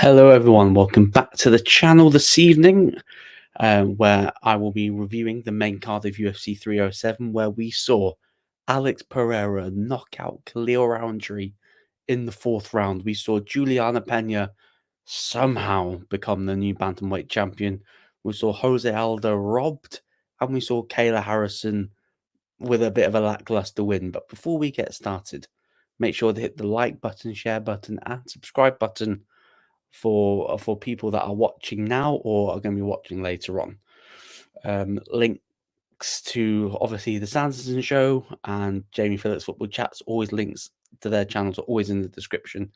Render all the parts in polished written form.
Hello, everyone. Welcome back to the channel this evening, where I will be reviewing the main card of UFC 307, where we saw Alex Pereira knock out Khalil Rountree in the fourth round. We saw Juliana Pena somehow become the new bantamweight champion. We saw Jose Aldo robbed, and we saw Kayla Harrison with a bit of a lackluster win. But before we get started, make sure to hit the like button, share button, and subscribe button for people that are watching now or are going to be watching later on. Links to obviously the Sanderson Show and Jamie Phillips Football Chats, always links to their channels are always in the description.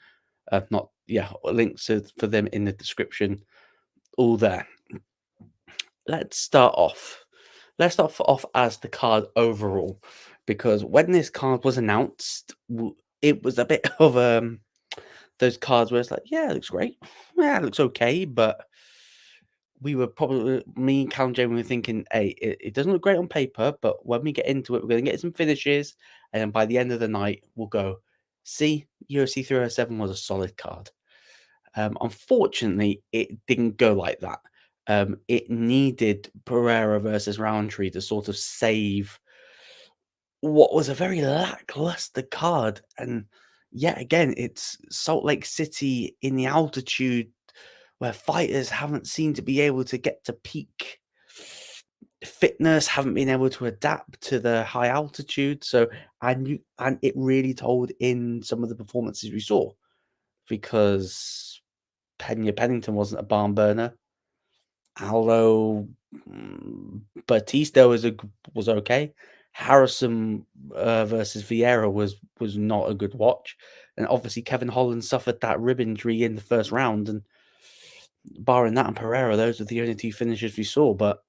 Links for them in the description, all there. Let's start off. Let's start off as the card overall, because when this card was announced, it was a bit of those cards where it's like, yeah, it looks great. Yeah, it looks okay. But we were probably, me, Callum, Jamie, were thinking, hey, it doesn't look great on paper, but when we get into it, we're going to get some finishes. And then by the end of the night, we'll go, see, UFC 307 was a solid card. Unfortunately, it didn't go like that. It needed Pereira versus Rountree to sort of save what was a very lackluster card. And yet again, it's Salt Lake City in the altitude where fighters haven't seemed to be able to get to peak fitness, haven't been able to adapt to the high altitude. So and it really told in some of the performances we saw, because Pennington wasn't a barn burner. Aldo, Batista was okay. Harrison versus Vieira was not a good watch, and obviously Kevin Holland suffered that rib injury in the first round, and barring that and Pereira, those are the only two finishes we saw. But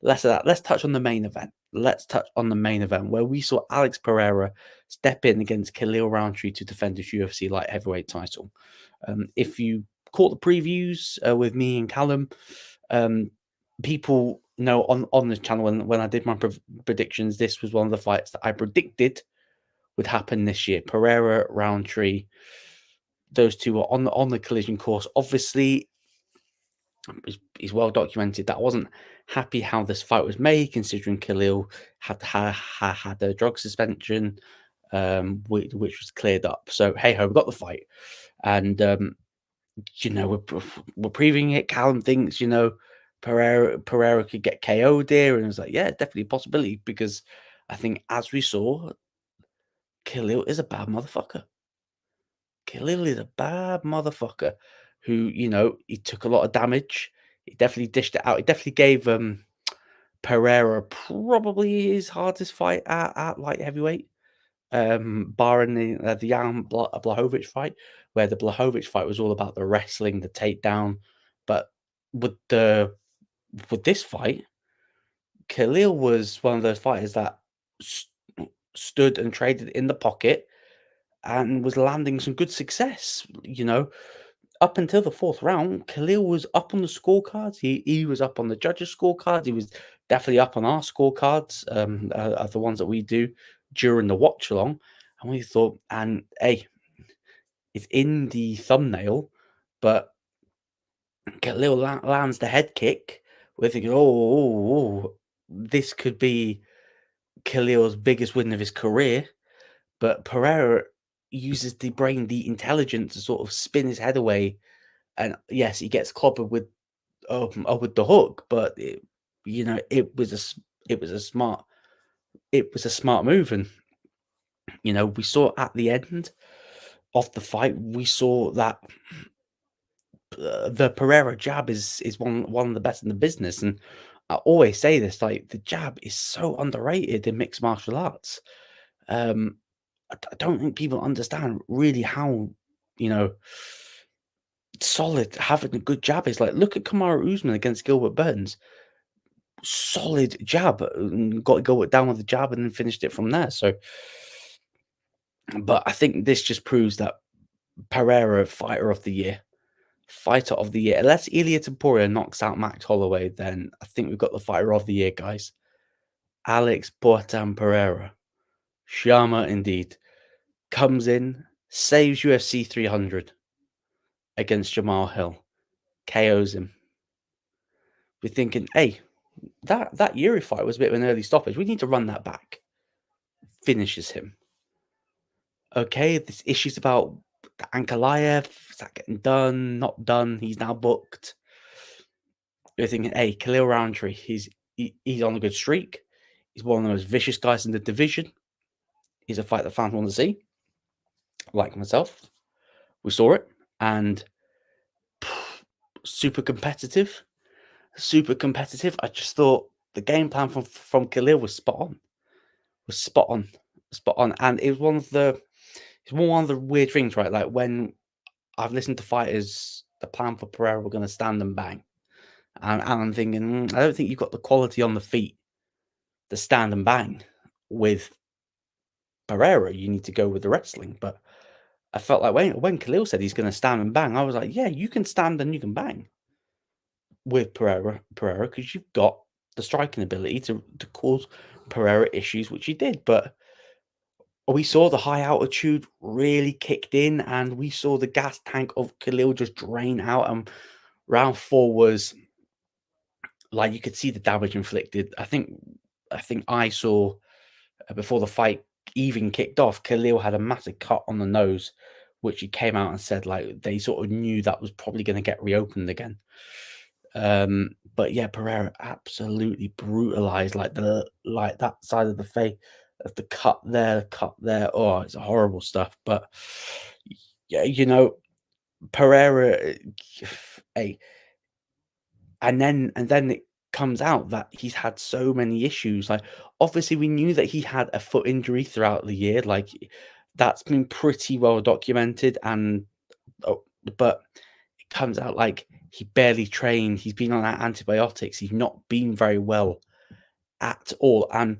less of that. Let's touch on the main event. Let's touch on the main event where we saw Alex Pereira step in against Khalil Rountree to defend his UFC light heavyweight title. If you caught the previews with me and Callum, people know on this channel when I did my predictions, this was one of the fights that I predicted would happen this year. Pereira, Rountree, those two were on the collision course. Obviously, it's well documented that I wasn't happy how this fight was made, considering Khalil had a drug suspension, which was cleared up. So hey ho, we got the fight, and we're previewing it. Callum thinks Pereira could get KO'd here, and it was like, yeah, definitely a possibility, because I think, as we saw, Khalil is a bad motherfucker. Khalil is a bad motherfucker who, he took a lot of damage. He definitely dished it out. He definitely gave Pereira probably his hardest fight at light heavyweight, barring the Jan Blachowicz fight, where the Blachowicz fight was all about the wrestling, the takedown. But with this fight, Khalil was one of those fighters that stood and traded in the pocket and was landing some good success. Up until the fourth round, Khalil was up on the scorecards. He was up on the judges' scorecards. He was definitely up on our scorecards, the ones that we do during the watch along. And we thought, and hey, it's in the thumbnail, but Khalil lands the head kick. We're thinking, this could be Khalil's biggest win of his career. But Pereira uses the brain, the intelligence, to sort of spin his head away. And yes, he gets clobbered with the hook, but it was a smart move. And we saw at the end of the fight, we saw that the Pereira jab is one of the best in the business. And I always say this, like, the jab is so underrated in mixed martial arts. I don't think people understand really how solid having a good jab is. Like, look at Kamaru Usman against Gilbert Burns. Solid jab, and got to go down with the jab and then finished it from there. So, but I think this just proves that Pereira, fighter of the year. Unless Ilia Topuria knocks out Max Holloway, then I think we've got the fighter of the year, guys. Alex Potan Pereira. Chama indeed. Comes in, saves UFC 300. against Jamal Hill, KOs him. We're thinking, hey, that Yuri fight was a bit of an early stoppage. We need to run that back. Finishes him. Okay, there's issues about the Ankalaev. Is that getting done? Not done. He's now booked. You're thinking, hey, Khalil Rountree, he's on a good streak. He's one of the most vicious guys in the division. He's a fight that fans want to see. Like myself, we saw it, and super competitive. Super competitive. I just thought the game plan from Khalil was spot on. Spot on. And it was one of the weird things, right? Like when I've listened to fighters, the plan for Pereira were going to stand and bang. And I'm thinking, I don't think you've got the quality on the feet to stand and bang with Pereira. You need to go with the wrestling. But I felt like when Khalil said he's going to stand and bang, I was like, yeah, you can stand and you can bang with Pereira, because you've got the striking ability to cause Pereira issues, which he did. But we saw the high altitude really kicked in, and we saw the gas tank of Khalil just drain out. And round 4 was like you could see the damage inflicted. I think I saw before the fight even kicked off, Khalil had a massive cut on the nose, which he came out and said like they sort of knew that was probably going to get reopened again. But yeah, Pereira absolutely brutalized like that side of the face of the cut there. Oh, it's horrible stuff. But yeah, Pereira, hey, and then it comes out that he's had so many issues. Like obviously we knew that he had a foot injury throughout the year. Like that's been pretty well documented, and but it comes out like he barely trained. He's been on antibiotics. He's not been very well at all. And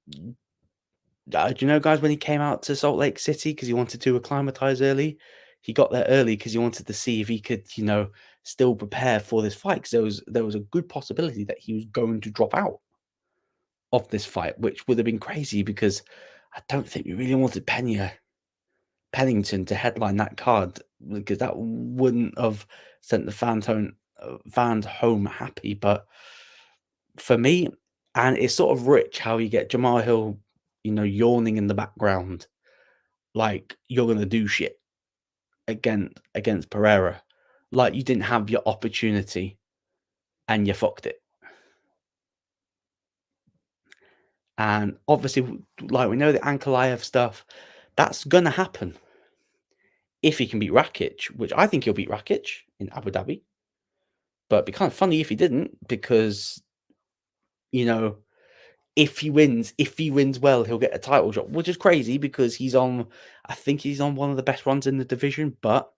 do you know, guys, when he came out to Salt Lake City because he wanted to acclimatize early, he got there early because he wanted to see if he could, still prepare for this fight. Because there was a good possibility that he was going to drop out of this fight, which would have been crazy because I don't think we really wanted Pennington to headline that card, because that wouldn't have sent the fans home happy. But for me, and it's sort of rich how you get Jamal Hill, yawning in the background, like you're gonna do shit against Pereira, like you didn't have your opportunity and you fucked it. And obviously, like we know the Ankalaev stuff, that's gonna happen if he can beat Rakic, which I think he'll beat Rakic in Abu Dhabi. But it'd be kind of funny if he didn't, because if he wins well, he'll get a title shot, which is crazy because I think he's on one of the best runs in the division. But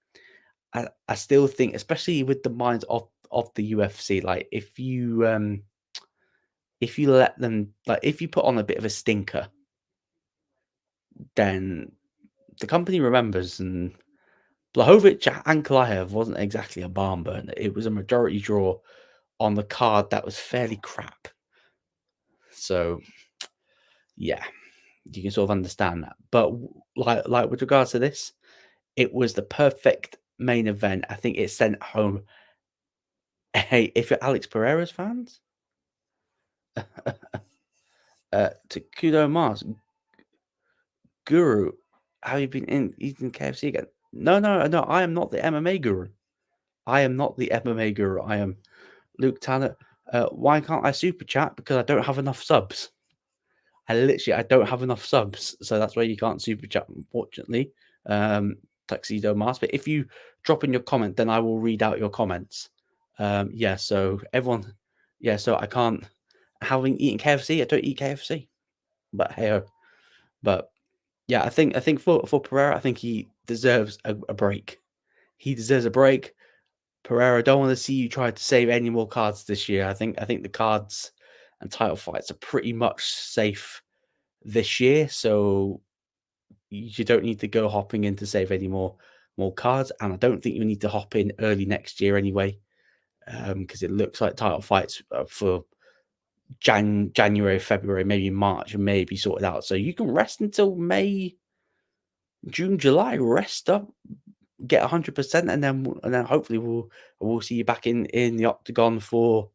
I still think, especially with the minds of the UFC, like if you let them, like if you put on a bit of a stinker, then the company remembers. And Blachowicz Ankalaev wasn't exactly a barn burner. It was a majority draw on the card that was fairly crap. So yeah, you can sort of understand that. But like with regards to this, it was the perfect main event. I think it sent home. Hey, if you're Alex Pereira's fans, to Kudo Mars, Guru, have you been eating KFC again? No. I am not the MMA guru. I am not the MMA guru. I am Luke Tanner. Why can't I super chat? Because I don't have enough subs. I don't have enough subs, so that's why you can't super chat, unfortunately. Tuxedo Mask. But if you drop in your comment, then I will read out your comments. So everyone, so I can't, having eaten KFC, I don't eat KFC. But hey, but yeah, I think for Pereira, I think he deserves a break. He deserves a break. Pereira, I don't want to see you try to save any more cards this year. I think the cards and title fights are pretty much safe this year, so you don't need to go hopping in to save any more cards. And I don't think you need to hop in early next year anyway, because it looks like title fights for January, February, maybe March, and maybe sorted out. So you can rest until May, June, July. Rest up, get 100%, and then hopefully we'll see you back in the octagon for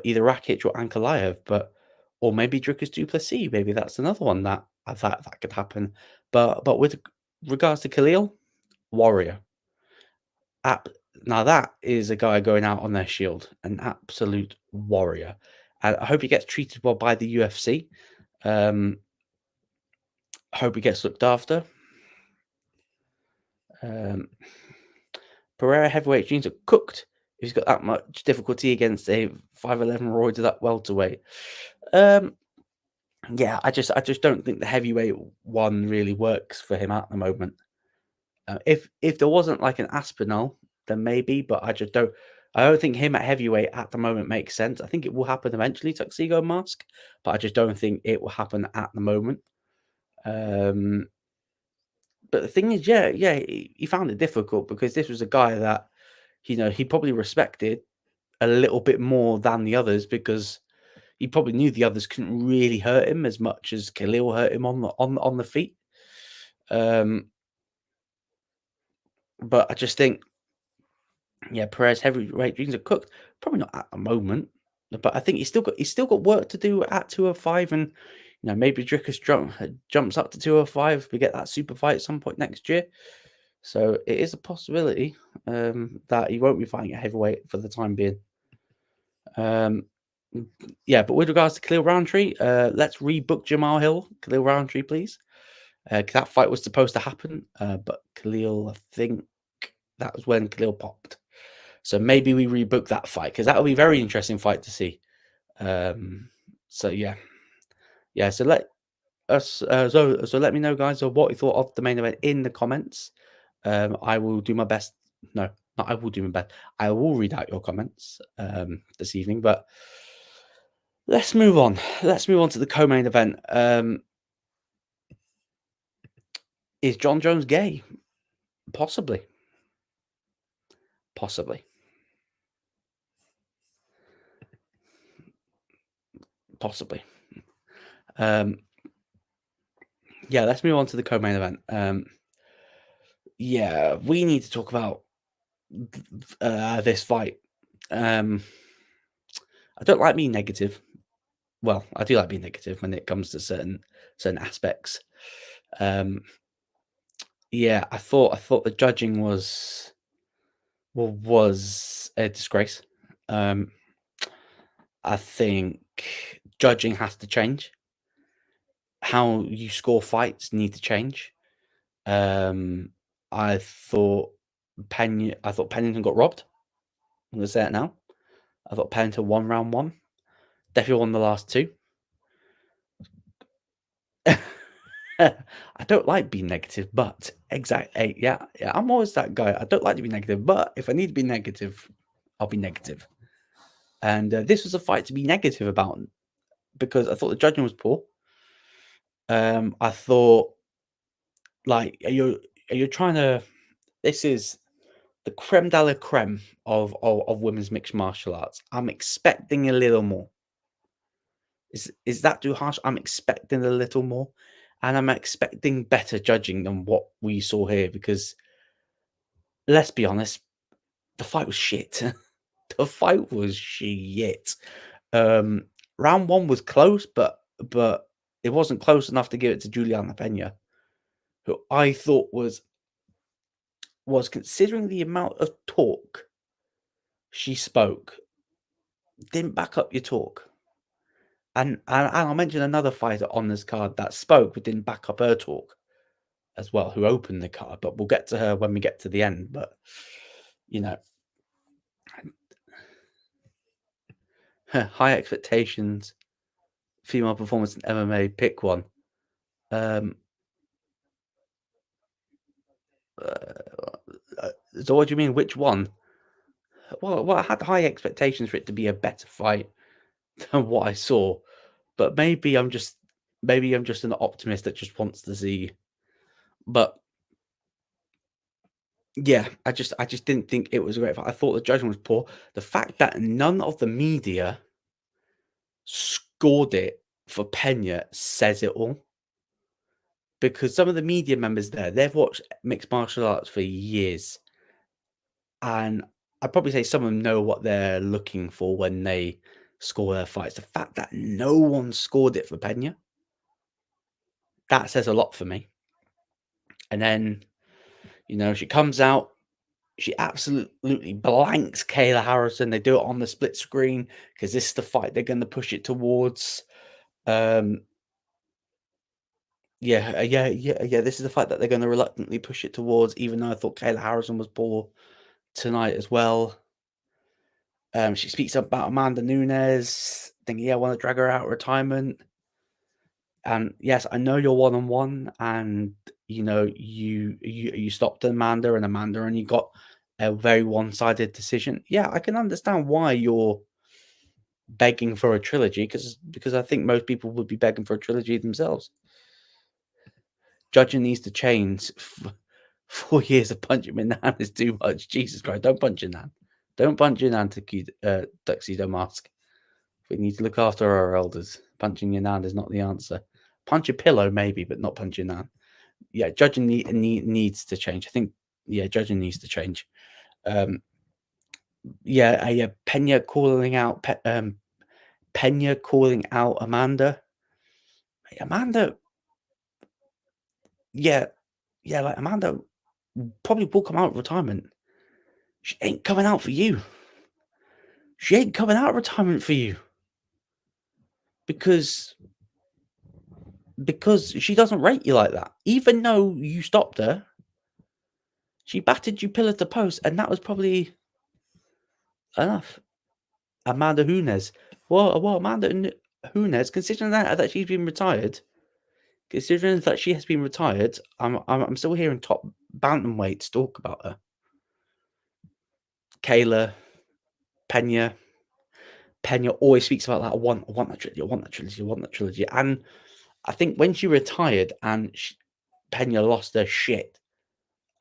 either Rakic or Ankalaev, or maybe Dricus du Plessis. Maybe that's another one that could happen. But with regards to Khalil, warrior. Now that is a guy going out on their shield, an absolute warrior. And I hope he gets treated well by the UFC. Hope he gets looked after. Pereira heavyweight jeans are cooked. If he's got that much difficulty against a 5'11" roid to that welterweight. Yeah, I just don't think the heavyweight one really works for him at the moment. If there wasn't like an Aspinall, then maybe, but I don't think him at heavyweight at the moment makes sense. I think it will happen eventually, Tuxedo Mask, but I just don't think it will happen at the moment. But the thing is, yeah, he found it difficult because this was a guy that, he probably respected a little bit more than the others because he probably knew the others couldn't really hurt him as much as Khalil hurt him on the feet. But I just think, yeah, Perez heavyweight dreams are cooked. Probably not at the moment, but I think he's still got work to do at 205, and maybe Dricus jumps up to 205. We get that super fight at some point next year, so it is a possibility that he won't be fighting at heavyweight for the time being. Yeah, but with regards to Khalil Rountree, let's rebook Jamal Hill. Khalil Rountree, please. That fight was supposed to happen, but Khalil, I think that was when Khalil popped. So maybe we rebook that fight because that will be a very interesting fight to see. So yeah. So let us. So let me know, guys, what you thought of the main event in the comments. I will do my best. No, not I will do my best. I will read out your comments this evening. But let's move on. Let's move on to the co-main event. Is John Jones gay? Possibly. Possibly. Yeah, let's move on to the co-main event. Yeah, we need to talk about this fight. I don't like being negative. Well, I do like being negative when it comes to certain aspects. Yeah, I thought the judging was a disgrace. I think judging has to change. How you score fights need to change. I thought Pennington got robbed. I'm gonna say it now. I thought Pennington won round one. Definitely won the last two. I don't like being negative, but exactly, yeah, I'm always that guy. I don't like to be negative, but if I need to be negative, I'll be negative. And this was a fight to be negative about because I thought the judging was poor. I thought, like, are you trying to? This is the creme de la creme of women's mixed martial arts. I'm expecting a little more. Is that too harsh? I'm expecting a little more, and I'm expecting better judging than what we saw here because let's be honest, the fight was shit. The fight was shit. Round one was close, but it wasn't close enough to give it to Juliana Pena, who I thought was considering the amount of talk she spoke, didn't back up your talk. And I'll mention another fighter on this card that spoke but didn't back up her talk as well, who opened the card. But we'll get to her when we get to the end. But high expectations, female performance in MMA, pick one. So what do you mean? Which one? Well, I had high expectations for it to be a better fight than what I saw, but maybe I'm just an optimist that just wants to see. But yeah, I just didn't think it was a great fight. I thought the judgment was poor. The fact that none of the media scored it for Pena says it all. because some of the media members there, they've watched mixed martial arts for years, and I'd probably say some of them know what they're looking for when they score their fights. The fact that no one scored it for Pena, that says a lot for me. And then, she comes out, she absolutely blanks Kayla Harrison. They do it on the split screen because this is the fight they're going to push it towards. Yeah. This is the fight that they're going to reluctantly push it towards, even though I thought Kayla Harrison was poor tonight as well. She speaks about Amanda Nunes, thinking, I want to drag her out of retirement. And yes, I know you're 1-on-1, and you stopped Amanda, and you got a very one-sided decision. Yeah, I can understand why you're begging for a trilogy, because I think most people would be begging for a trilogy themselves. Judging needs to change. 4 years of punching Nan is too much. Jesus Christ, don't punch your Nan. Don't punch your Nan, Tuxedo Mask. We need to look after our elders. Punching your Nan is not the answer. Punch a pillow, maybe, but not punch your Nan. Yeah, judging needs to change. I think, judging needs to change. Pena calling out Amanda. Amanda, like Amanda probably will come out of retirement. She ain't coming out for you. She ain't coming out of retirement for you. Because she doesn't rate you like that. Even though you stopped her, she battered you pillar to post, and that was probably enough. Amanda Nunes. Well, Amanda Nunes, considering that she's been retired, considering that she has been retired, I'm still hearing top bantamweights talk about her. Kayla, Pena always speaks about that. I want that trilogy. I want that trilogy. And I think when she retired and Pena lost her shit,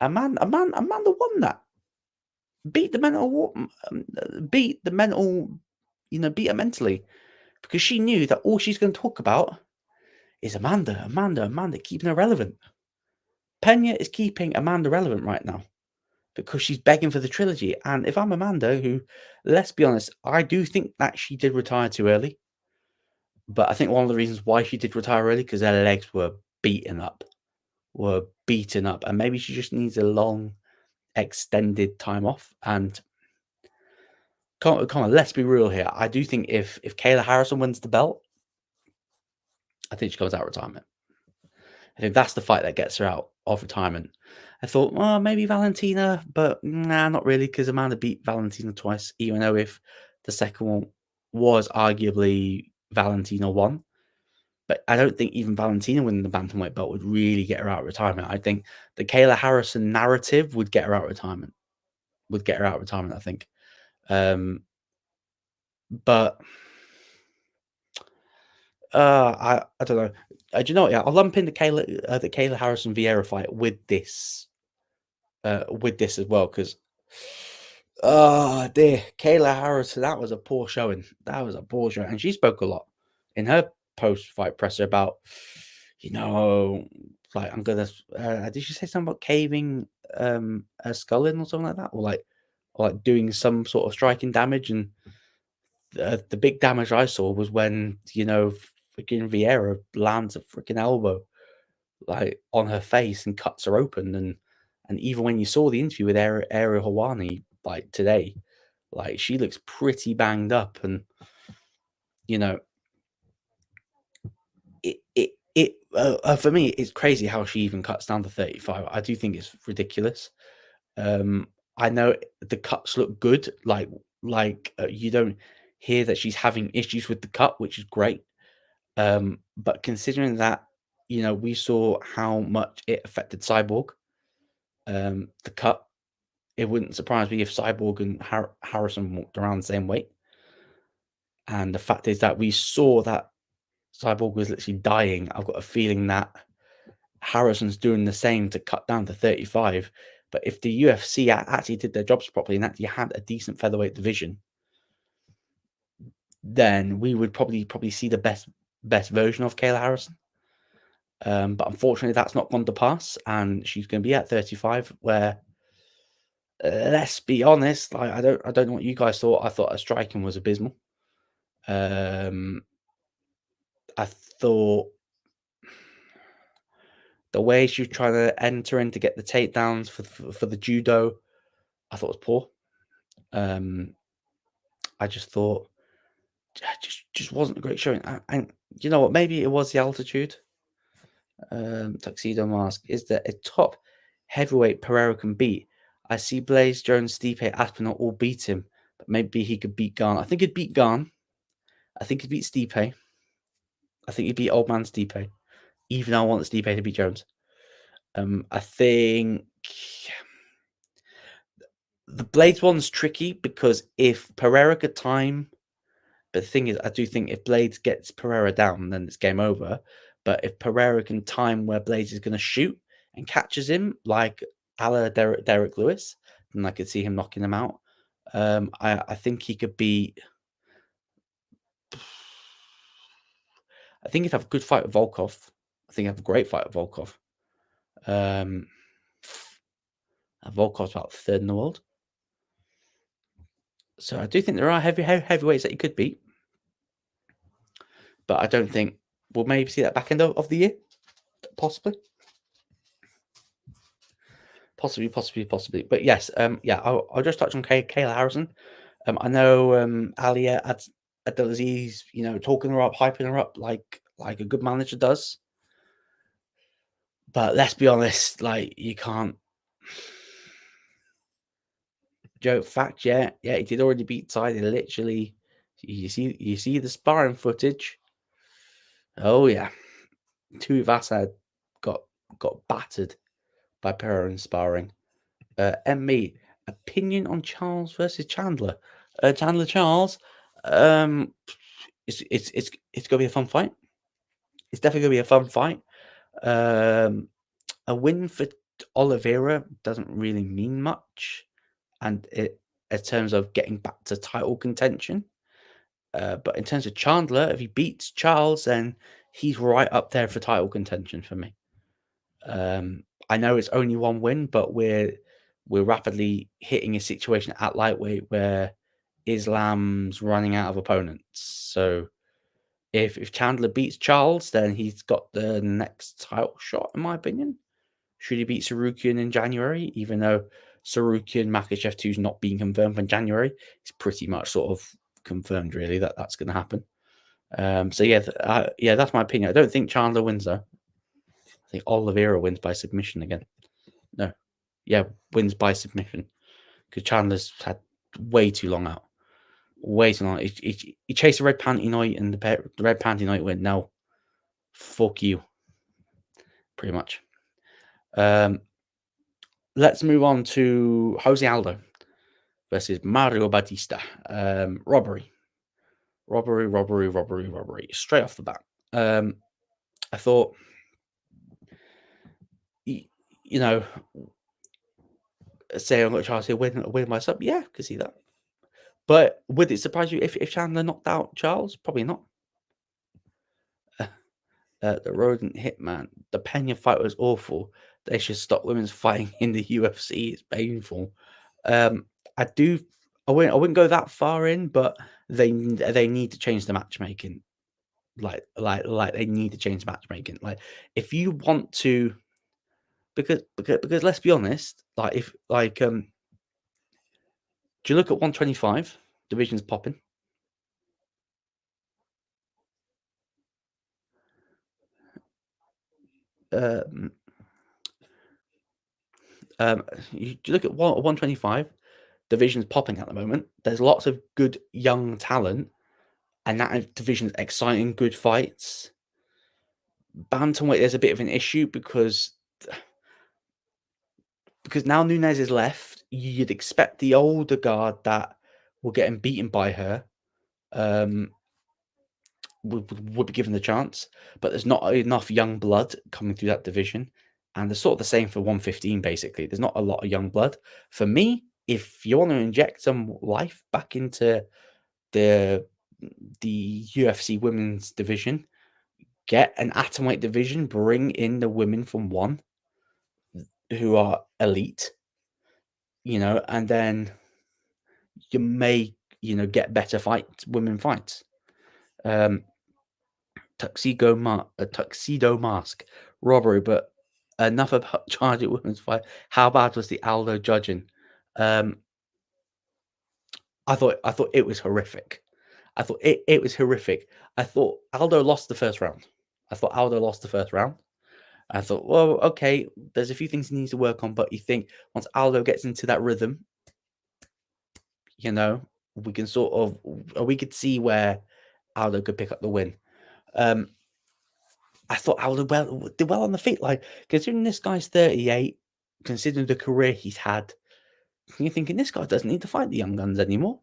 Amanda won that. Beat her mentally, because she knew that all she's going to talk about is Amanda, keeping her relevant. Pena is keeping Amanda relevant right now because she's begging for the trilogy. And if I'm Amanda, who, let's be honest, I do think that she did retire too early. But I think one of the reasons why she did retire early, because her legs were beaten up, and maybe she just needs a long, extended time off. And come on, let's be real here. I do think if Kayla Harrison wins the belt, I think she comes out of retirement. I think that's the fight that gets her out of retirement. I thought, well, maybe Valentina, but nah, not really, because Amanda beat Valentina twice, even though if the second one was arguably Valentina won. But I don't think even Valentina winning the bantamweight belt would really get her out of retirement. I think the Kayla Harrison narrative would get her out of retirement. I think. But I don't know. Do you know what? Yeah, I'll lump in the Kayla Harrison Vieira fight with this as well, because dear, Kayla Harrison, that was a poor showing. And she spoke a lot in her post-fight presser about, like, I'm gonna. Did she say something about caving her skull in or something like that, or like doing some sort of striking damage? And the big damage I saw was when freaking Vieira lands a freaking elbow like on her face and cuts her open. And even when you saw the interview with Ariel Hawani like today, like she looks pretty banged up. And for me, it's crazy how she even cuts down to 35. I do think it's ridiculous. I know the cuts look good, like you don't hear that she's having issues with the cut, which is great. But considering that, we saw how much it affected Cyborg, the cut, it wouldn't surprise me if Cyborg and Harrison walked around the same weight. And the fact is that we saw that Cyborg was literally dying. I've got a feeling that Harrison's doing the same to cut down to 35. But if the UFC actually did their jobs properly and actually had a decent featherweight division, then we would probably see the best version of Kayla Harrison. But unfortunately, that's not gone to pass, and she's going to be at 35. Where, let's be honest, like I don't know what you guys thought. I thought her striking was abysmal. I thought the way she was trying to enter in to get the takedowns for the judo, I thought was poor. I just thought just wasn't a great showing. And you know what? Maybe it was the altitude. Tuxedo Mask. Is there a top heavyweight Pereira can beat? I see Blaze, Jones, Stipe, Aspinall all beat him, but maybe he could beat Garn. I think he'd beat Garn. I think he'd beat Stipe. I think he'd beat Old Man Stipe. Even though I want Stipe to beat Jones. I think the Blades one's tricky because if Pereira could time, but the thing is, I do think if Blades gets Pereira down, then it's game over. But if Pereira can time where Blades is going to shoot and catches him, like a la Derek Lewis, then I could see him knocking him out. I think he could be. I think he'd have a good fight with Volkov. I think he'd have a great fight with Volkov. Volkov's about third in the world. So I do think there are heavyweights that he could beat. But I don't think we'll maybe see that back end of the year. Possibly. Possibly. But yes, I'll just touch on Kayla Harrison. I know Ali Abdelaziz, talking her up, hyping her up like a good manager does. But let's be honest, like you can't. Joke fact, yeah, he did already beat Ty. Literally, you see the sparring footage. Oh yeah, Tuivasa got battered by Pereira in sparring. Me, opinion on Charles versus Chandler. Chandler Charles. It's gonna be a fun fight. It's definitely gonna be a fun fight. A win for Oliveira doesn't really mean much, and in terms of getting back to title contention. But in terms of Chandler, if he beats Charles, then he's right up there for title contention for me. I know it's only one win, but we're rapidly hitting a situation at lightweight where Islam's running out of opponents. So if Chandler beats Charles, then he's got the next title shot, in my opinion. Should he beat Sarukian in January, even though Sarukian Makachev 2 is not being confirmed for January, it's pretty much sort of confirmed, really, that that's going to happen. That's my opinion. I don't think Chandler wins, though. I think Oliveira wins by submission again. No. Yeah, wins by submission. Because Chandler's had way too long out. Way too long. He chased the red panty night and the red panty night went, no, fuck you. Pretty much. Let's move on to Jose Aldo versus Mario Batista. Robbery. Straight off the bat. I thought, say I'm going to try to win myself. Yeah, I could see that. But would it surprise you if Chandler knocked out Charles? Probably not. The Rodent Hitman. The Pena fight was awful. They should stop women's fighting in the UFC. It's painful. I wouldn't go that far in, but they need to change the matchmaking. Like they need to change the matchmaking. Like if you want to, because let's be honest. Like if do you look at 125 divisions popping? You look at 125 divisions popping at the moment. There's lots of good young talent, and that division's exciting, good fights. Bantamweight, there's a bit of an issue because now Nunes is left. You'd expect the older guard that were getting beaten by her would be given the chance, but there's not enough young blood coming through that division. And they're sort of the same for 115, basically. There's not a lot of young blood. For me, if you want to inject some life back into the UFC women's division, get an atomweight division, bring in the women from one who are elite, and then you may, get better women fights. Tuxedo mask robbery, but enough about Charger women's fight. How bad was the Aldo judging? I thought it was horrific. I thought it was horrific. I thought Aldo lost the first round. I thought, well, okay, there's a few things he needs to work on, but you think once Aldo gets into that rhythm, we can we could see where Aldo could pick up the win. I thought Aldo did well on the feet, like considering this guy's 38, considering the career he's had, you're thinking this guy doesn't need to fight the young guns anymore.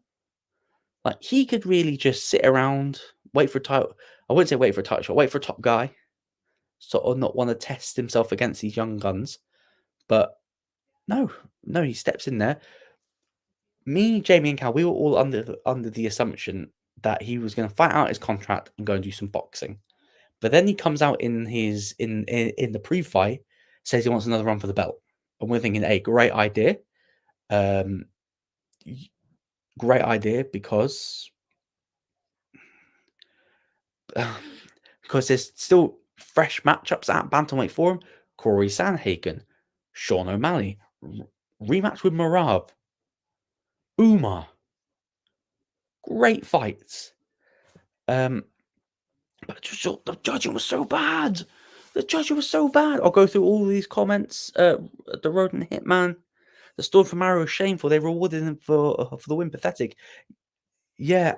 Like he could really just sit around, wait for a title. I wouldn't say wait for a title shot, wait for a top guy, sort of not want to test himself against these young guns. But no, he steps in there. Me, Jamie, and Cal, we were all under the assumption that he was going to fight out his contract and go and do some boxing. But then he comes out in his in the pre-fight, says he wants another run for the belt, and we're thinking, hey, great idea, because there's still fresh matchups at bantamweight for him. Corey Sandhagen, Sean O'Malley, rematch with Marab, Umar, great fights. But the judging was so bad. I'll go through all these comments. The Rodent Hitman, the Storm from Arrow was shameful. They rewarded him for the win. Pathetic. Yeah,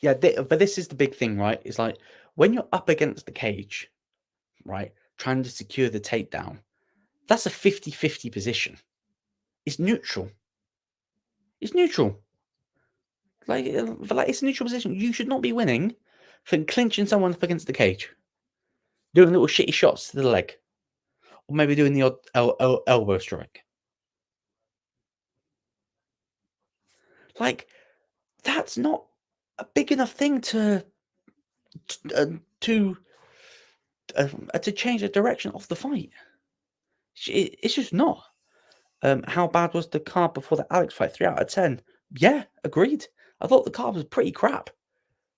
but this is the big thing, right? It's like when you're up against the cage, right, trying to secure the takedown, that's a 50-50 position. It's neutral. Like it's a neutral position. You should not be winning for clinching someone up against the cage, doing little shitty shots to the leg, or maybe doing the odd elbow strike. Like that's not a big enough thing to change the direction of the fight. It's just not. How bad was the card before the Alex fight? 3 out of 10. Yeah, agreed. I thought the card was pretty crap.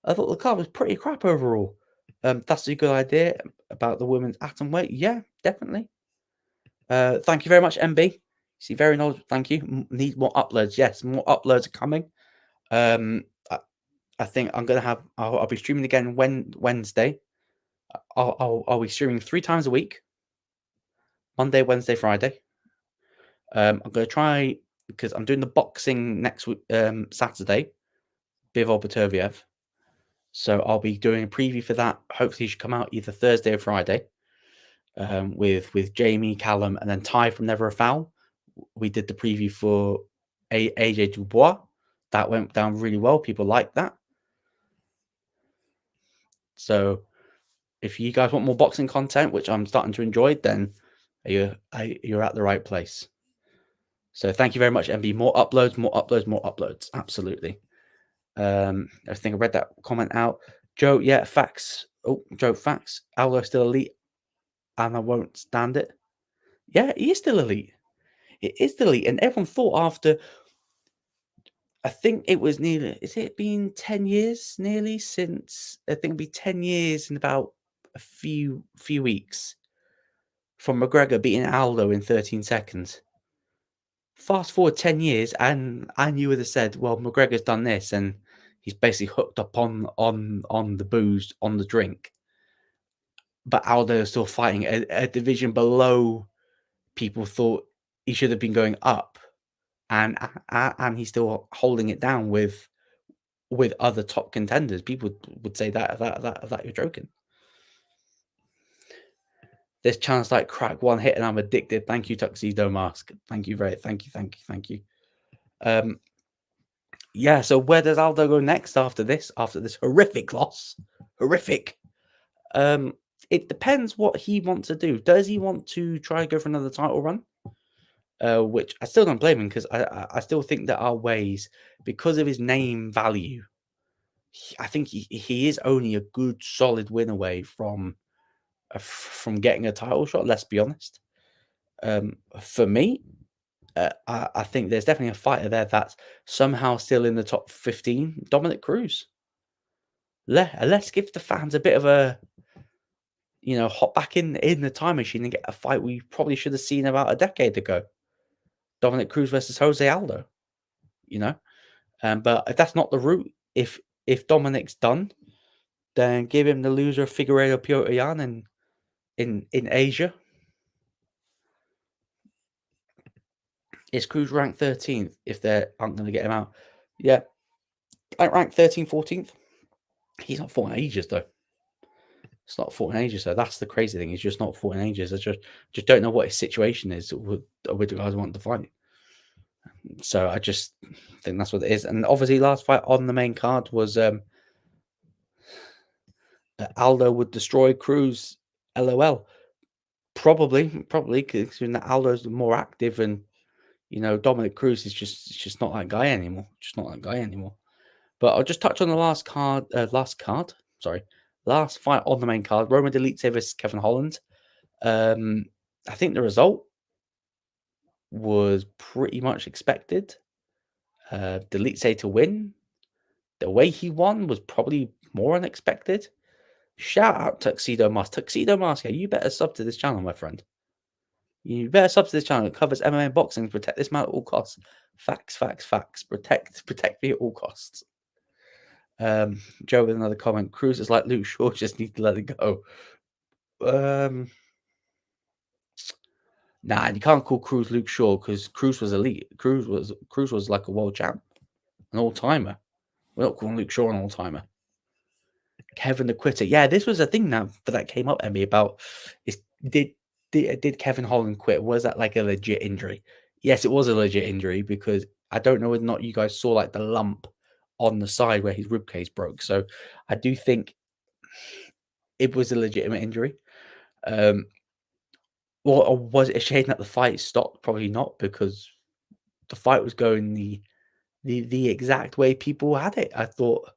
Overall. That's a good idea about the women's atomweight. Yeah, definitely. Thank you very much, MB. See, very knowledgeable. Thank you. Need more uploads. Yes, more uploads are coming. I think I'm gonna have. I'll be streaming again Wednesday. I'll be streaming 3 times a week. Monday, Wednesday, Friday. I'm gonna try because I'm doing the boxing next week, Saturday. Bivol Peterviev. So I'll be doing a preview for that. Hopefully, it should come out either Thursday or Friday. With Jamie, Callum, and then Ty from Never a Foul. We did the preview for AJ Dubois. That went down really well. People like that. So if you guys want more boxing content, which I'm starting to enjoy, then you're at the right place. So thank you very much, MB. More uploads. Absolutely. I think I read that comment out. Joe, yeah, facts. Oh, Joe, facts. Aldo still elite, and I won't stand it. Yeah, he is still elite. It is still elite, and everyone thought after. I think it was nearly. Is it been 10 years nearly since? I think it'll be 10 years in about a few weeks from McGregor beating Aldo in 13 seconds. Fast forward 10 years, and you would have said, "Well, McGregor's done this, and he's basically hooked up on the booze, on the drink." But Aldo is still fighting a division below. People thought he should have been going up, and he's still holding it down with other top contenders. People would say that you're joking. This chance like crack one hit and I'm addicted. Thank you, Tuxedo Mask. Thank you. Yeah, so where does Aldo go next after this horrific loss? It depends what he wants to do. Does he want to try and go for another title run? Which I still don't blame him, because I still think there are ways, because of his name value, I think he is only a good, solid win away from getting a title shot. Let's be honest. For me, I think there's definitely a fighter there that's somehow still in the top 15. Dominic Cruz. Let's give the fans a bit of a, hop back in the time machine and get a fight we probably should have seen about a decade ago. Dominic Cruz versus Jose Aldo. But if that's not the route, if Dominic's done, then give him the loser of Figueiredo Piotr Jan in Asia. Is Cruz ranked 13th if they aren't going to get him out? Yeah. Ranked 13th, 14th. He's not fought in ages, though. It's not fought in ages, though. That's the crazy thing. He's just not fought in ages. I just don't know what his situation is with the guys wanting to fight. So I just think that's what it is. And obviously, last fight on the main card was Aldo would destroy Cruz. LOL. Probably, because Aldo's more active, and Dominic Cruz is just not that guy anymore. But I'll just touch on the last fight on the main card. Roma Delete versus Kevin Holland. I think the result was pretty much expected. Delete to win. The way he won was probably more unexpected. Shout out Tuxedo Mask. Tuxedo Mask, you better sub to this channel, my friend. You better sub to this channel. It covers MMA and boxing. Protect this man at all costs. Facts. Protect me at all costs. Joe with another comment. Cruz is like Luke Shaw. Just need to let it go. Nah, you can't call Cruz Luke Shaw because Cruz was elite. Cruz was like a world champ, an all timer. We're not calling Luke Shaw an all timer. Kevin the Quitter. Yeah, this was a thing that came up, Emmy, about did Kevin Holland quit? Was that like a legit injury? Yes, it was a legit injury because I don't know whether or not you guys saw like the lump on the side where his ribcage broke. So I do think it was a legitimate injury. Or was it a shame that the fight stopped? Probably not, because the fight was going the exact way people had it. I thought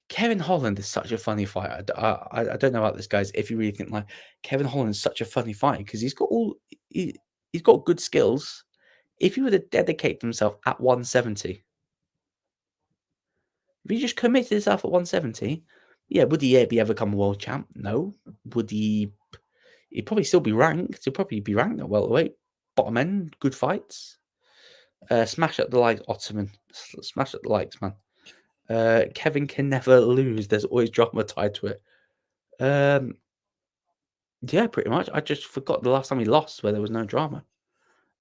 Kevin Holland is such a funny fighter. I don't know about this, guys. If you really think like Kevin Holland is such a funny fighter because he's got good skills. If he were to dedicate himself at 170, if he just committed himself at 170, yeah, would he ever become a world champ? No. Would he? He'd probably still be ranked. He'd probably be ranked at welterweight, bottom end, good fights. Smash at the likes, Ottoman. Smash at the likes, man. Kevin can never lose. There's always drama tied to it. Yeah, pretty much. I just forgot the last time he lost where there was no drama.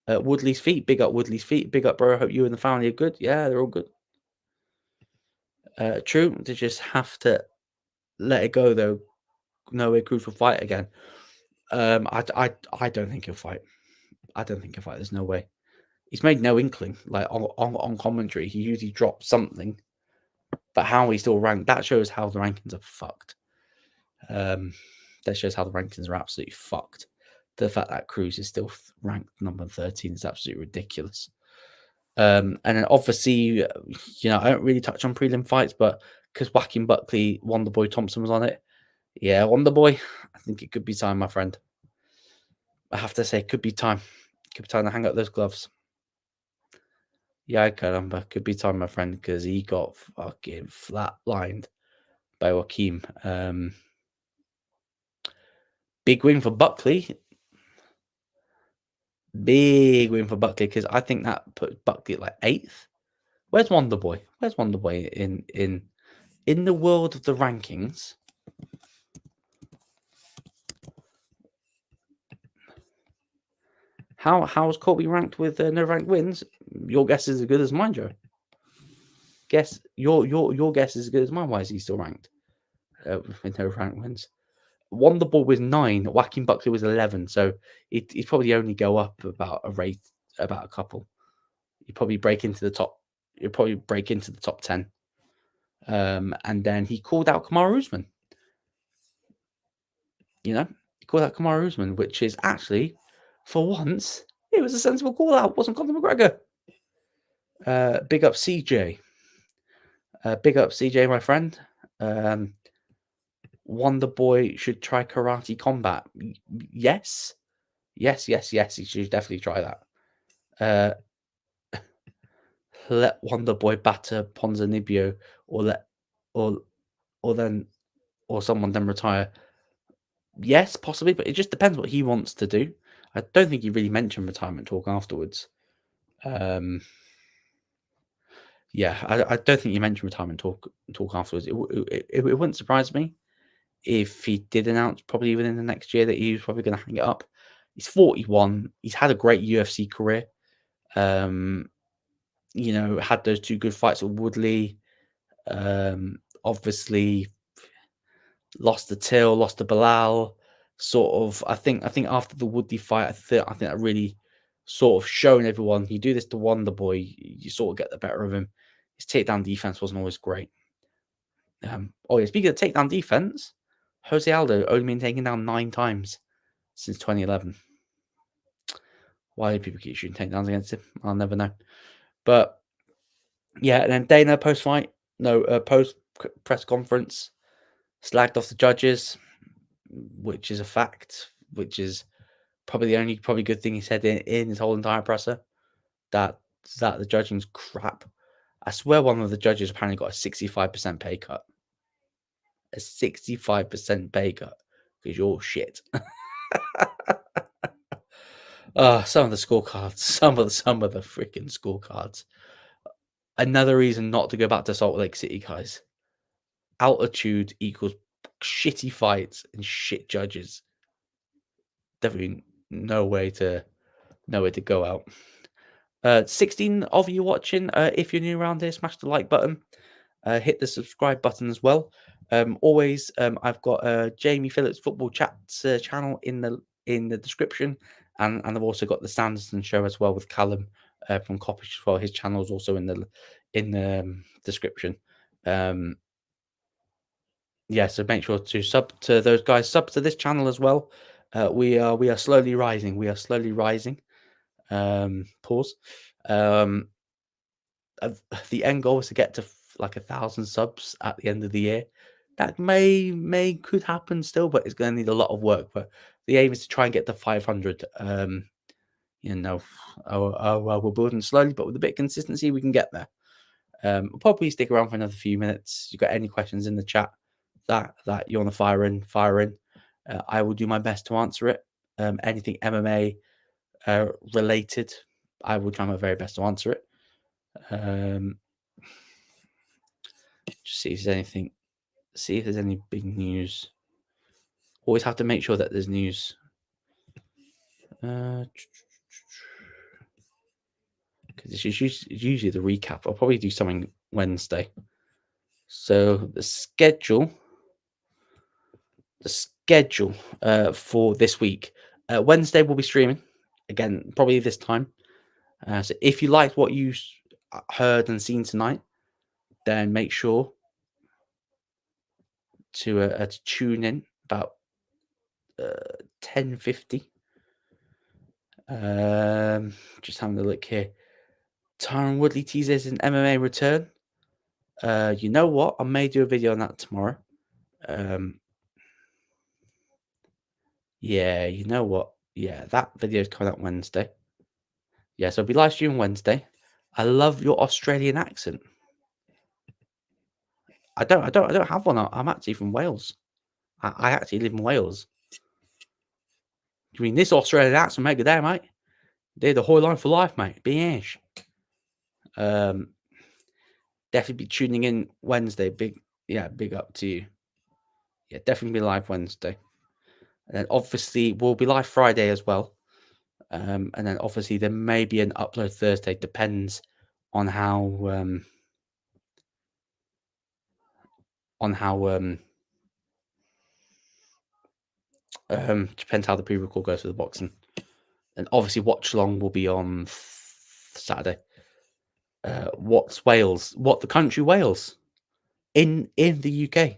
Woodley's feet. Big up Woodley's feet. Big up, bro. I hope you and the family are good. Yeah, they're all good. True. They just have to let it go, though. No way Cruz will fight again. I don't think he'll fight. There's no way. He's made no inkling. Like on commentary, he usually drops something. But how he's still ranked, that shows how the rankings are fucked. That shows how the rankings are absolutely fucked. The fact that Cruz is still ranked number 13 is absolutely ridiculous. And then obviously, I don't really touch on prelim fights, but because Whacking Buckley, Wonderboy Thompson was on it. Yeah, Wonderboy, I think it could be time, my friend. I have to say, it could be time. Could be time to hang up those gloves. Yeah, caramba. Could be time, my friend, because he got fucking flatlined by Joaquim. Big win for Buckley. Big win for Buckley, because I think that put Buckley at like 8th. Where's Wonderboy? In the world of the rankings? How is Colby ranked with no ranked wins? Your guess is as good as mine, Joe. Your guess is as good as mine. Why is he still ranked with no ranked wins? Wonderboy was 9. Whacking Buckley was 11. So he'd probably only go up about a couple. He'd probably break into the top. He'd probably break into the top 10. And then he called out Kamaru Usman. He called out Kamaru Usman, which is actually, for once, it was a sensible call out. It wasn't Conor McGregor. Big up CJ. Big up CJ, my friend. Wonderboy should try karate combat. Yes. Yes. He should definitely try that. Let Wonderboy batter Ponzinibbio, or someone then retire. Yes, possibly, but it just depends what he wants to do. I don't think he really mentioned retirement talk afterwards. Yeah, I don't think you mentioned retirement talk afterwards. It wouldn't surprise me if he did announce probably within the next year that he was probably going to hang it up. He's 41. He's had a great UFC career. Had those 2 good fights with Woodley. Obviously lost to Till, lost to Bilal. Sort of, I think after the Woodley fight, I think that really sort of shown everyone, you do this to Wonderboy, you sort of get the better of him. His takedown defense wasn't always great. Speaking of takedown defense, Jose Aldo only been taken down 9 times since 2011. Why do people keep shooting takedowns against him? I'll never know. But yeah, and then Dana post press conference, slagged off the judges, which is a fact, which is probably the only good thing he said in his whole entire presser, that the judging's crap. I swear one of the judges apparently got a 65% pay cut. A 65% pay cut because you're shit. Some of the scorecards, some of the freaking scorecards. Another reason not to go back to Salt Lake City, guys. Altitude equals shitty fights and shit judges. Definitely no way to go out. 16 of you watching. If you're new around here, smash the like button. Hit the subscribe button as well. I've got a Jamie Phillips football chats channel in the description, and I've also got the Sanderson Show as well with Callum from Coppish as well. His channel is also in the description. So make sure to sub to those guys. Sub to this channel as well. We are slowly rising. Pause. The end goal is to get to like 1,000 subs at the end of the year. That could happen still, but it's going to need a lot of work. But the aim is to try and get to 500. We're building slowly, but with a bit of consistency, we can get there. We'll probably stick around for another few minutes. You got any questions in the chat that you want to fire in? I will do my best to answer it. Anything MMA related, I will try my very best to answer it. Just see if there's anything. See if there's any big news. Always have to make sure that there's news. Because it's usually the recap. I'll probably do something Wednesday. So the schedule for this week. Wednesday we'll be streaming again, probably this time. So if you liked what you heard and seen tonight, then make sure to tune in about 10:50. Just having a look here. Tyron Woodley teases an MMA return. You know what? I may do a video on that tomorrow. Yeah, you know what? Yeah, that video is coming out Wednesday. Yeah, so I'll be live streaming Wednesday. I love your Australian accent. I don't have one. I'm actually from Wales. I actually live in Wales. You mean this Australian accent, mate? Good day, mate. They're the whole line for life, mate. BH. Definitely be tuning in Wednesday. Big up to you. Yeah, definitely be live Wednesday. And then obviously we'll be live Friday as well. And then obviously there may be an upload Thursday. Depends on how depends how the pre-record goes for the boxing. And obviously watch along will be on Saturday. What's Wales? What the country Wales? In the UK.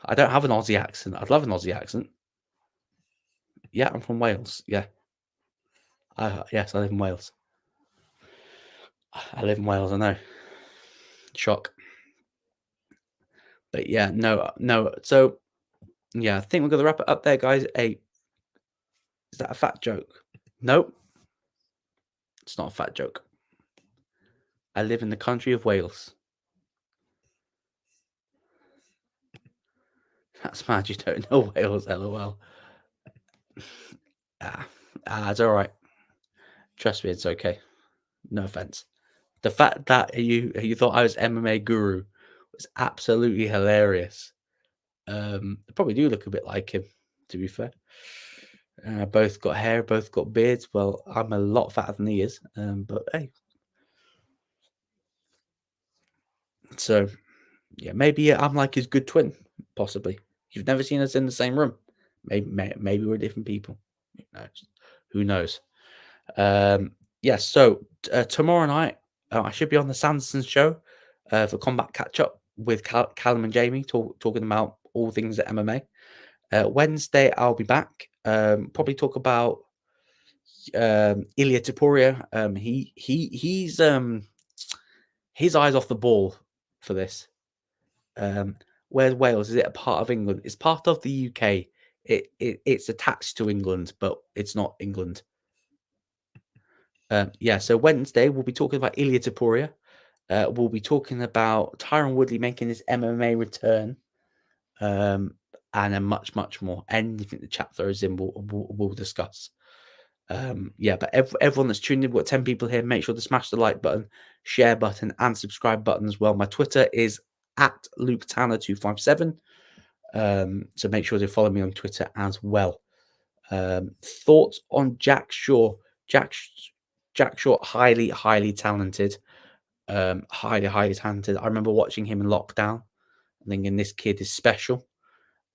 I don't have an Aussie accent. I'd love an Aussie accent. Yeah, I'm from Wales. Yeah. Yes, I live in Wales. I live in Wales, I know. Shock. But yeah, no. So yeah, I think we're gonna wrap it up there, guys. Is that a fat joke? Nope, it's not a fat joke. I live in the country of Wales. That's mad. You don't know Wales, lol. It's all right. Trust me, it's okay. No offense. The fact that you thought I was MMA guru was absolutely hilarious. I probably do look a bit like him, to be fair. Both got hair, both got beards. Well, I'm a lot fatter than he is, but hey. So yeah, maybe I'm like his good twin, possibly. You've never seen us in the same room. Maybe we're different people. Who knows? Who knows? Yeah. So tomorrow night, I should be on the Sanderson Show for combat catch up with Callum and Jamie, talking about all things at MMA. Wednesday, I'll be back. Probably talk about Ilya Taporia. He's his eyes off the ball for this. Where's Wales? Is it a part of England? It's part of the UK. It's attached to England, but it's not England. Yeah. So Wednesday we'll be talking about Ilya Taporia. We'll be talking about Tyron Woodley making his MMA return. And then much more. Anything the chat throws in, we'll discuss. Yeah, but everyone that's tuned in, we've got 10 people here. Make sure to smash the like button, share button, and subscribe button as well. My Twitter is at LukeTanner257. So make sure to follow me on Twitter as well. Thoughts on Jack Shaw? Jack Shaw, highly talented. Highly talented. I remember watching him in lockdown and thinking this kid is special.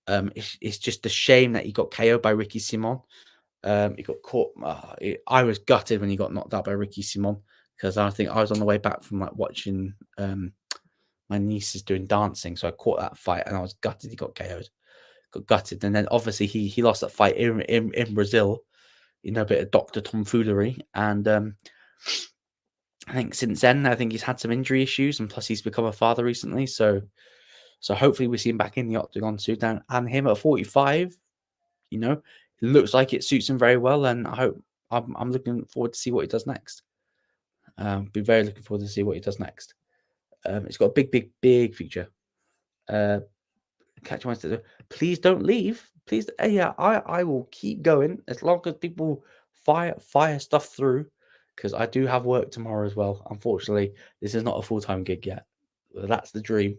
It's just a shame that he got KO'd by Ricky Simon. He got caught. I was gutted when he got knocked out by Ricky Simon because I think I was on the way back from like watching my nieces doing dancing, so I caught that fight and I was gutted he got KO'd. Got gutted, and then obviously he lost that fight in Brazil. You know, a bit of Doctor tomfoolery, and I think since then I think he's had some injury issues, and plus he's become a father recently. So hopefully we see him back in the octagon soon. And him at 45, you know, it looks like it suits him very well, and I hope I'm looking forward to see what he does next. Be very looking forward to see what he does next. It's got a big future. Catch Wednesday. Please don't leave. Please, yeah, I will keep going as long as people fire stuff through, because I do have work tomorrow as well. Unfortunately, this is not a full-time gig yet. That's the dream.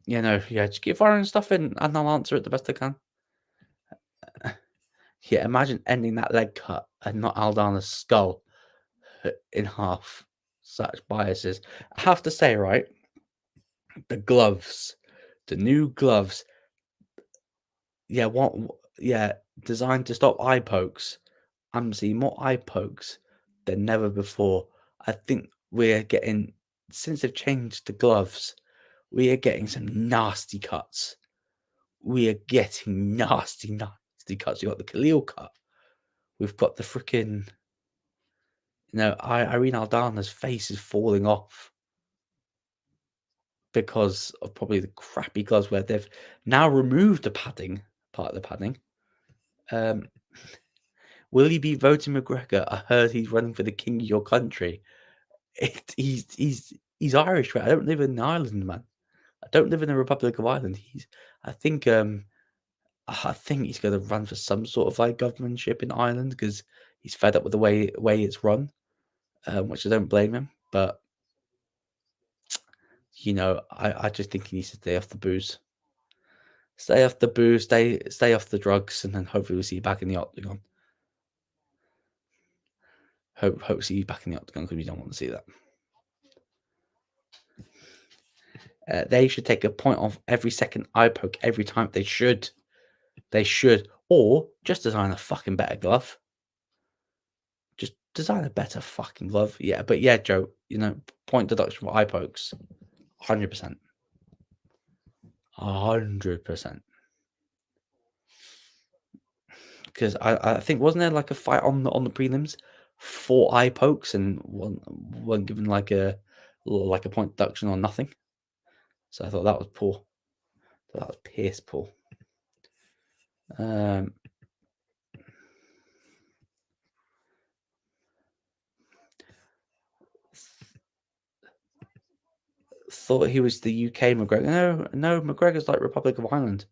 Just keep firing stuff in and I'll answer it the best I can. Yeah, imagine ending that leg cut and not Aldana's skull in half. Such biases. I have to say, right, the gloves, the new gloves, designed to stop eye pokes. I'm seeing more eye pokes than never before. I think we're getting, since they've changed the gloves, we are getting some nasty cuts. We are getting nasty cuts. We've got the Khalil cut. We've got the freaking, Irene Aldana's face is falling off because of probably the crappy gloves where they've now removed the padding, part of the padding. Will he be voting McGregor? I heard he's running for the king of your country. He's Irish, right? I don't live in Ireland, man. I don't live in the Republic of Ireland. I think he's going to run for some sort of like governorship in Ireland because he's fed up with the way it's run, which I don't blame him. But I just think he needs to stay off the booze. Stay off the booze, stay off the drugs, and then hopefully we'll see you back in the octagon. Hope to see you back in the octagon because we don't want to see that. They should take a point off every second eye poke every time. They should. Or just design a fucking better glove. Just design a better fucking glove. Yeah, but yeah, Joe, point deduction for eye pokes. 100%. 100%. Because I think, wasn't there like a fight on the prelims 4 eye pokes and one given like a point deduction or nothing. So I thought that was poor. That was piss poor. Thought he was the UK McGregor. No, McGregor's like Republic of Ireland.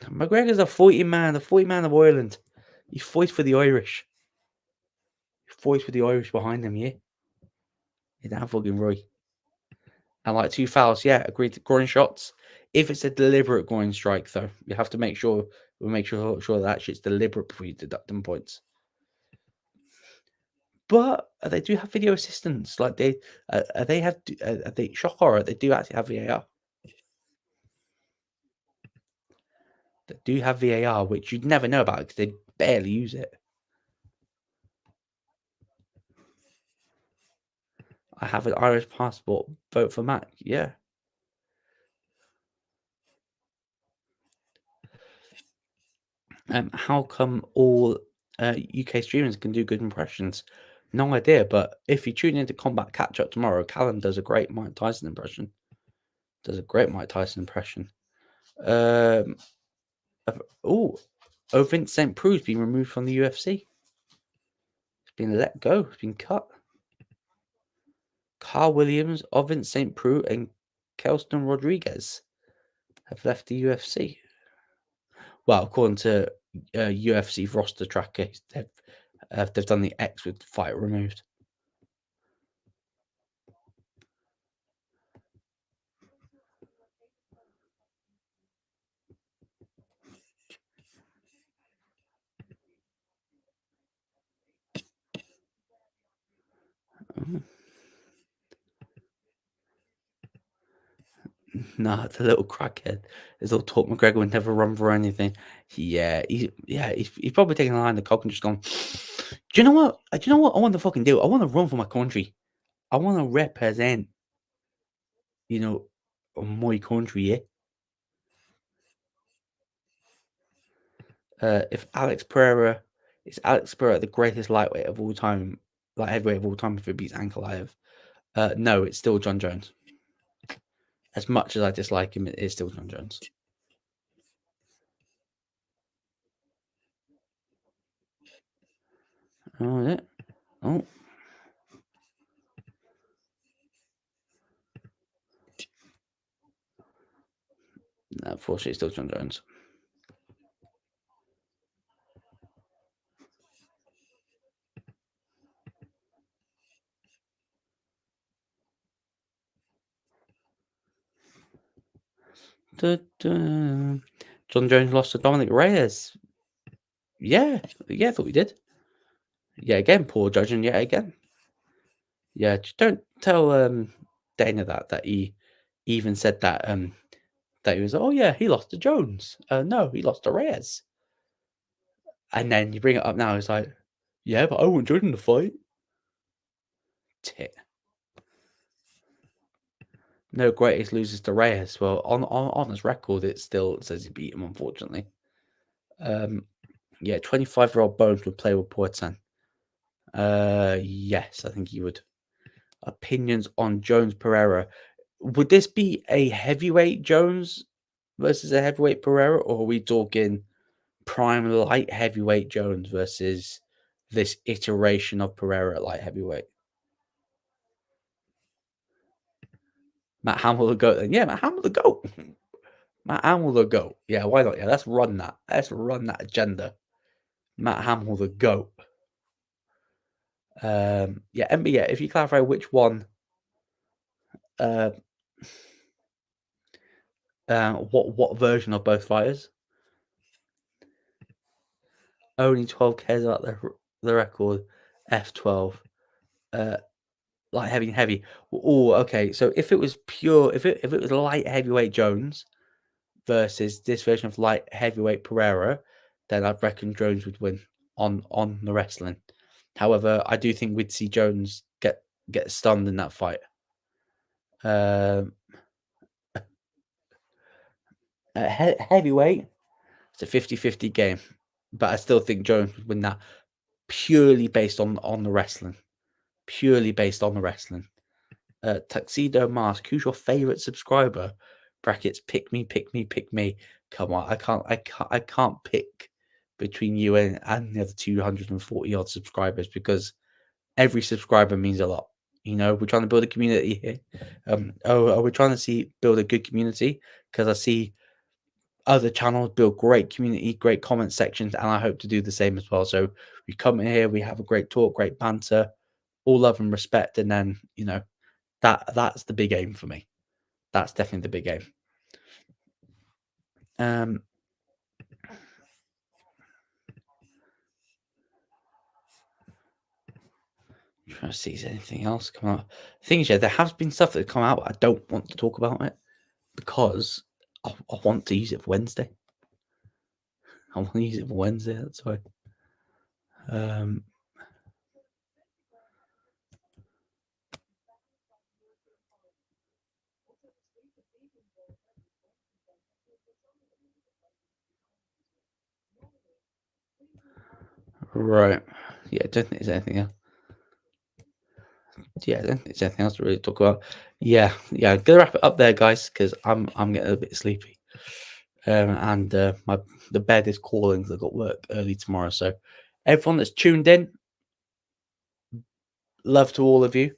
McGregor's a 40 man of Ireland. He fights for the Irish. He fights with the Irish behind him, yeah. You're damn fucking right. And like 2 fouls, yeah, agreed to groin shots. If it's a deliberate groin strike, though, you have to make sure that shit's deliberate before you deduct them points. But they do have video assistants. Like they shock horror. They do actually have VAR. They do have VAR, which you'd never know about because they barely use it. I have an Irish passport. Vote for Mac. Yeah. How come all UK streamers can do good impressions? No idea. But if you tune into Combat Catch Up tomorrow, Callum does a great Mike Tyson impression. Vince St. Prue's been removed from the UFC. It's been let go. It's been cut. Carl Williams, Ovin St. Preux, and Kelston Rodriguez have left the UFC. Well, according to UFC roster tracker, they've done the X with fight removed. Oh. Nah, the little crackhead is all taught McGregor would never run for anything. He's probably taking a line of coke and just gone. Do you know what? I want to fucking do? I want to run for my country. I want to represent, my country. Yeah. If Alex Pereira is the greatest lightweight of all time, like heavyweight of all time, if it beats Ankalaev? No, it's still John Jones. As much as I dislike him, it is still John Jones. Oh, is it? Oh. No, unfortunately, it's still John Jones. John Jones lost to Dominic Reyes. Yeah, I thought we did. Yeah, again, poor judging yet again. Yeah, just don't tell Dana that he even said that that he was, oh yeah, he lost to Jones. No, he lost to Reyes. And then you bring it up now, it's like, yeah, but I wasn't judging the fight. Tit. No greatest loses to Reyes. Well, on his record, it still says he beat him, unfortunately. 25-year-old Bones would play with Potan. Yes, I think he would. Opinions on Jones Pereira. Would this be a heavyweight Jones versus a heavyweight Pereira, or are we talking prime light heavyweight Jones versus this iteration of Pereira at light heavyweight? Matt Hamill the GOAT then. Yeah, Matt Hamill the GOAT. Matt Hamill the GOAT. Yeah, why not? Yeah, let's run that. Let's run that agenda. Matt Hamill the GOAT. If you clarify which one, what version of both fighters? Only 12 cares about the record. F12. Light heavy. Oh, okay. So if it was pure, if it was light heavyweight Jones versus this version of light heavyweight Pereira, then I'd reckon Jones would win on the wrestling. However, I do think we'd see Jones get stunned in that fight. Heavyweight, it's a 50-50 game, but I still think Jones would win that. purely based on the wrestling. Purely based on the wrestling. Tuxedo Mask, who's your favorite subscriber? Brackets, pick me, pick me, pick me. Come on, I can't pick between you and the other 240 odd subscribers, because every subscriber means a lot. You know, we're trying to build a community here. We're trying to build a good community, because I see other channels build great community, great comment sections, and I hope to do the same as well. So we come in here, we have a great talk, great banter, all love and respect, and then, you know, that's the big aim for me. That's definitely the big aim. Trying to see if there's anything else come out. Thing is, yeah, there has been stuff that come out, but I don't want to talk about it because I want to use it for Wednesday. I want to use it for Wednesday. That's why. Right. Yeah, I don't think there's anything else. Yeah, I don't think there's anything else to really talk about. Yeah. Gonna wrap it up there, guys, because I'm getting a bit sleepy. And the bed is calling because I've got work early tomorrow. So everyone that's tuned in, love to all of you.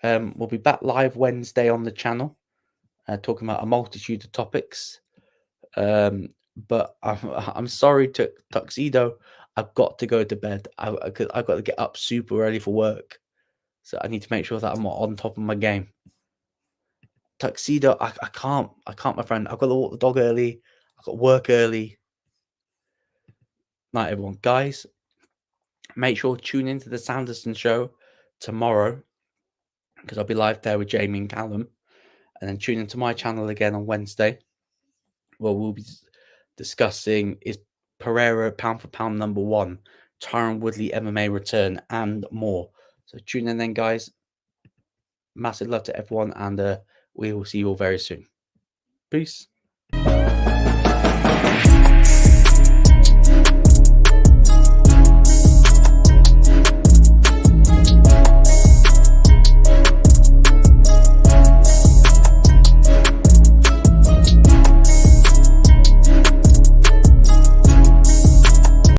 We'll be back live Wednesday on the channel, talking about a multitude of topics. But I'm sorry to Tuxedo. I've got to go to bed. I've got to get up super early for work, so I need to make sure that I'm on top of my game. Tuxedo, I can't, my friend. I've got to walk the dog early. I've got work early. Night, everyone, guys. Make sure to tune into the Sanderson Show tomorrow, because I'll be live there with Jamie and Callum, and then tune into my channel again on Wednesday. Well, we'll be discussing is Pereira pound for pound #1, Tyron Woodley MMA return, and more. So tune in then, guys. Massive love to everyone, and we will see you all very soon. Peace.